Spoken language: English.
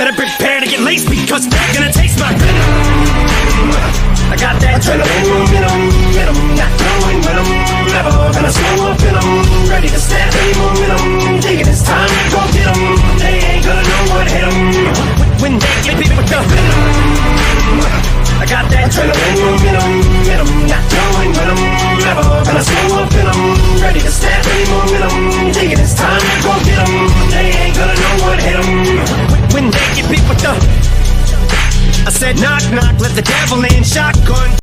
better prepare to get laced because they're gonna taste my venom. I got that adrenaline momentum, not knowing when I'm never gonna slow up in 'em. Ready to snap any momentum, thinking it's time to go get 'em. They ain't gonna know what hit 'em when they get beat with the venom. I got that adrenaline momentum, not knowing when I'm never gonna slow up in 'em. Ready to snap any momentum, thinking it's time to go get 'em. They ain't gonna know what hit 'em when they get beat with the. I said knock knock, let the devil in, shotgun.